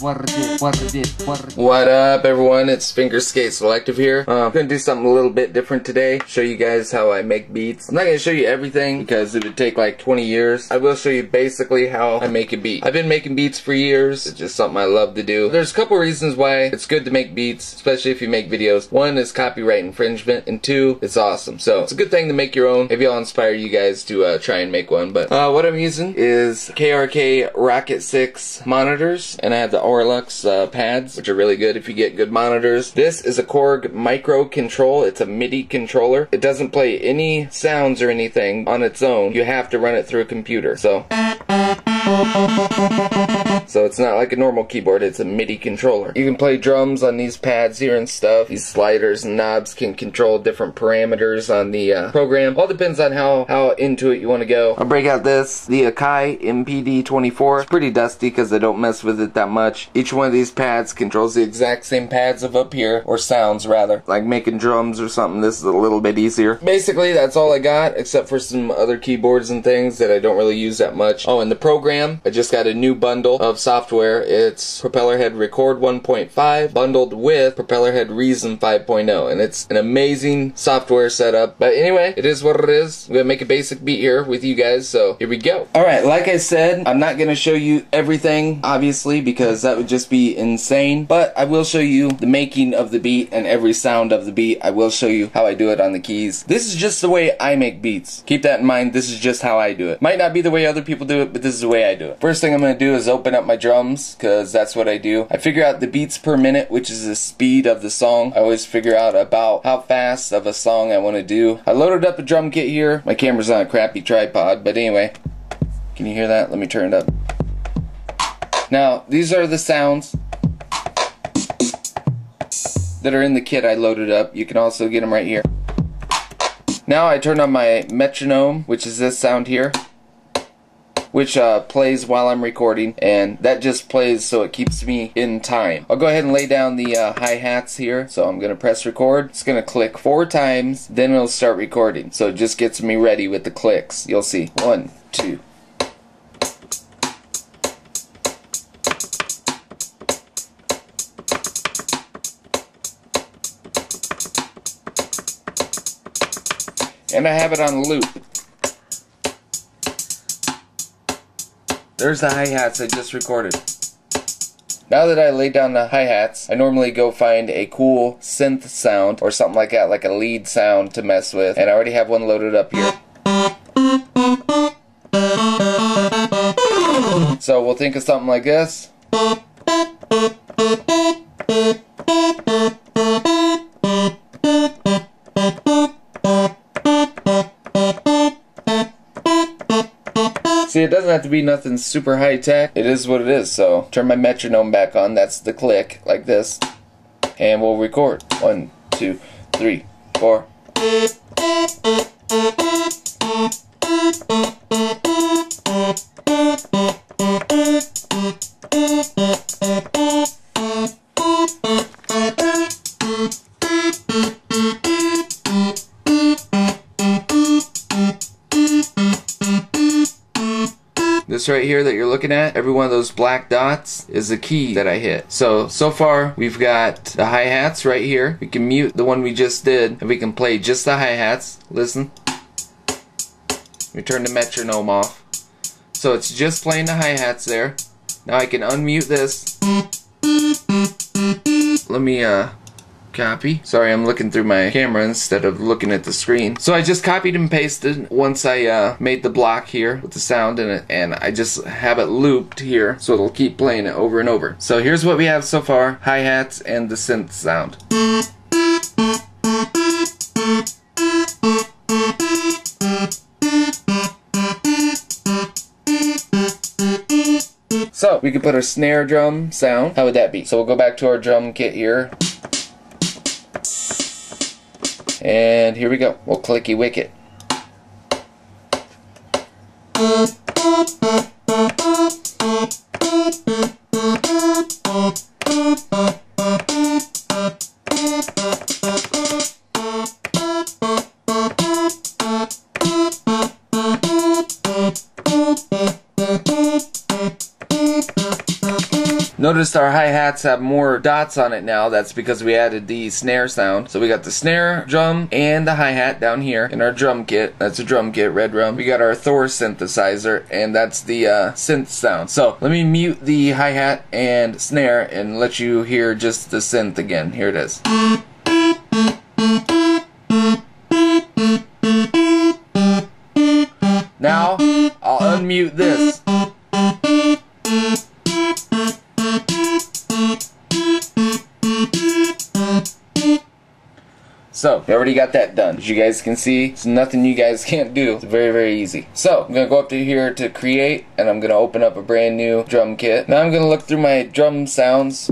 What up, everyone? It's FingerSkateSelective here. I'm gonna do something a little bit different today. Show you guys how I make beats. I'm not gonna show you everything because it would take like 20 years. I will show you basically how I make a beat. I've been making beats for years. It's just something I love to do. There's a couple reasons why it's good to make beats, especially if you make videos. One is copyright infringement, and two, it's awesome. So it's a good thing to make your own. Maybe I'll inspire you guys to try and make one. But what I'm using is KRK Rocket 6 monitors, and I have the Orlux pads, which are really good if you get good monitors. This is a Korg micro control. It's a MIDI controller. It doesn't play any sounds or anything on its own. You have to run it through a computer. So it's not like a normal keyboard, it's a MIDI controller. You can play drums on these pads here and stuff. These sliders and knobs can control different parameters on the program. All depends on how into it you want to go. I'll break out the Akai MPD24. It's pretty dusty because I don't mess with it that much. Each one of these pads controls the exact same pads of up here, or sounds rather. Like making drums or something, this is a little bit easier. Basically, that's all I got, except for some other keyboards and things that I don't really use that much. Oh, and the program, I just got a new bundle of software. It's Propellerhead Record 1.5 bundled with Propellerhead Reason 5.0, and it's an amazing software setup. But anyway, it is what it is. I'm gonna make a basic beat here with you guys, so here we go. Alright, like I said, I'm not gonna show you everything, obviously, because that would just be insane, but I will show you the making of the beat and every sound of the beat. I will show you how I do it on the keys. This is just the way I make beats. Keep that in mind. This is just how I do it. Might not be the way other people do it, but this is the way I do it. First thing I'm gonna do is open up my drums, because that's what I do. I figure out the beats per minute, which is the speed of the song. I always figure out about how fast of a song I want to do. I loaded up a drum kit here. My camera's on a crappy tripod, but anyway. Can you hear that? Let me turn it up. Now, these are the sounds that are in the kit I loaded up. You can also get them right here. Now I turn on my metronome, which is this sound here, which plays while I'm recording, and that just plays so it keeps me in time. I'll go ahead and lay down the hi-hats here. So I'm gonna press record. It's gonna click 4 times, then it'll start recording. So it just gets me ready with the clicks. You'll see. 1, 2. And I have it on loop. There's the hi-hats I just recorded. Now that I laid down the hi-hats, I normally go find a cool synth sound or something like that, like a lead sound to mess with. And I already have one loaded up here. So we'll think of something like this. See, it doesn't have to be nothing super high tech. It is what it is. So turn my metronome back on. That's the click, like this, and we'll record. 1, 2, 3, 4. This right here that you're looking at, every one of those black dots is a key that I hit. So far we've got the hi-hats right here. We can mute the one we just did, and we can play just the hi-hats. Listen. We turn the metronome off. So it's just playing the hi-hats there. Now I can unmute this. Let me copy. Sorry, I'm looking through my camera instead of looking at the screen. So I just copied and pasted once I made the block here with the sound in it, and I just have it looped here so it'll keep playing it over and over. So here's what we have so far: hi-hats and the synth sound. So we could put our snare drum sound. How would that be? So we'll go back to our drum kit here. And here we go. We'll clicky wicket. Notice noticed our hi-hats have more dots on it now. That's because we added the snare sound. So we got the snare, drum, and the hi-hat down here in our drum kit. That's a drum kit, red drum. We got our Thor synthesizer, and that's the synth sound. So let me mute the hi-hat and snare and let you hear just the synth again. Here it is. Now, I'll unmute this. So, we already got that done. As you guys can see, it's nothing you guys can't do. It's very, very easy. So, I'm going to go up to here to create, and I'm going to open up a brand new drum kit. Now I'm going to look through my drum sounds.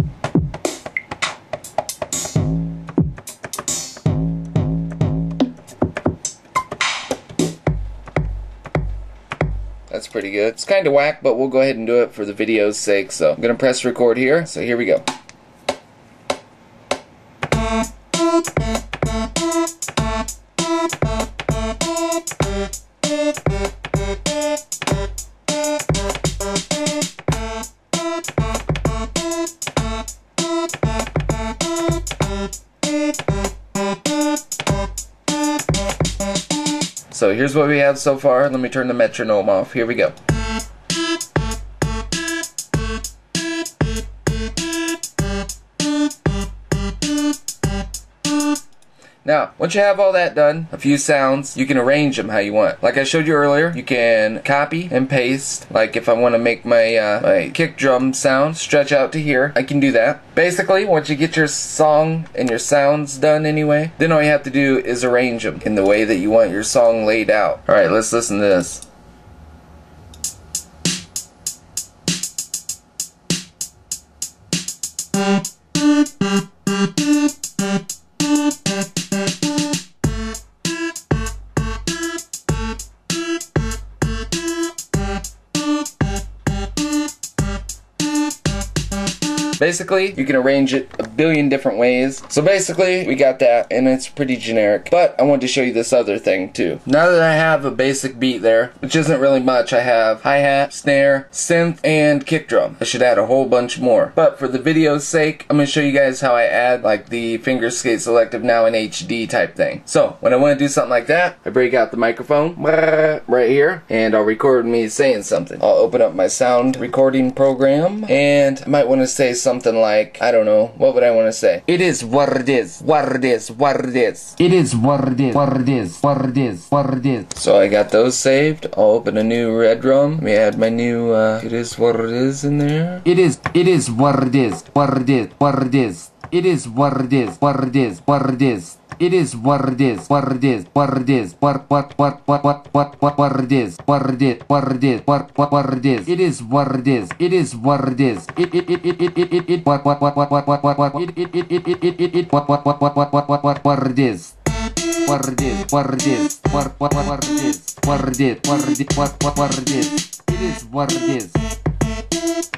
That's pretty good. It's kind of whack, but we'll go ahead and do it for the video's sake. So, I'm going to press record here. So, here we go. So here's what we have so far. Let me turn the metronome off. Here we go. Now, once you have all that done, a few sounds, you can arrange them how you want. Like I showed you earlier, you can copy and paste. Like if I want to make my, my kick drum sound stretch out to here, I can do that. Basically, once you get your song and your sounds done anyway, then all you have to do is arrange them in the way that you want your song laid out. Alright, let's listen to this. Basically, you can arrange it a billion different ways. So basically, we got that, and it's pretty generic. But I wanted to show you this other thing, too. Now that I have a basic beat there, which isn't really much, I have hi-hat, snare, synth, and kick drum. I should add a whole bunch more. But for the video's sake, I'm going to show you guys how I add, like, the FingerSkateSelective now in HD type thing. So, when I want to do something like that, I break out the microphone right here, and I'll record me saying something. I'll open up my sound recording program, and I might want to say something like, I don't know, what would I want to say? It is what it is, what it is, what it is. It is what it is, what it is, what it is, what it is. So I got those saved. I'll open a new red drum. Let me add my new, it is what it is in there. It is what it is, what it is, what it is. It is what it is, what it is, what it is. It is what it is, what it is, what it is, what it is, what it is, what it is, what it is. It is what it is, it is what it is. It what it is. What it is, what it is, what it is, what it is, what it is, what it is.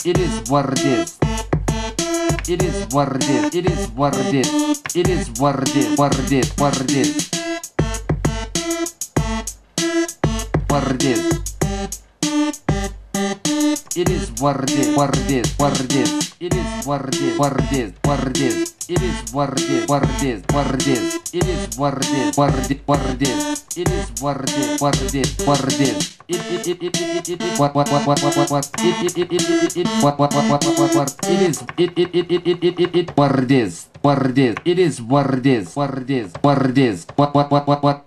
It is what it is. It is what it is. It is what it is. It is what it is. It is what it is. What it is. What it is. What it is. It is what it is. What it is. What it is. It is what it is. What it is. What it is. It is what it is. What it is. What it is. It is what it is. What it is. What it is. It is what it is. What it is. What it is. What what what it is. What it is. It is what it is. What it is. What it is. What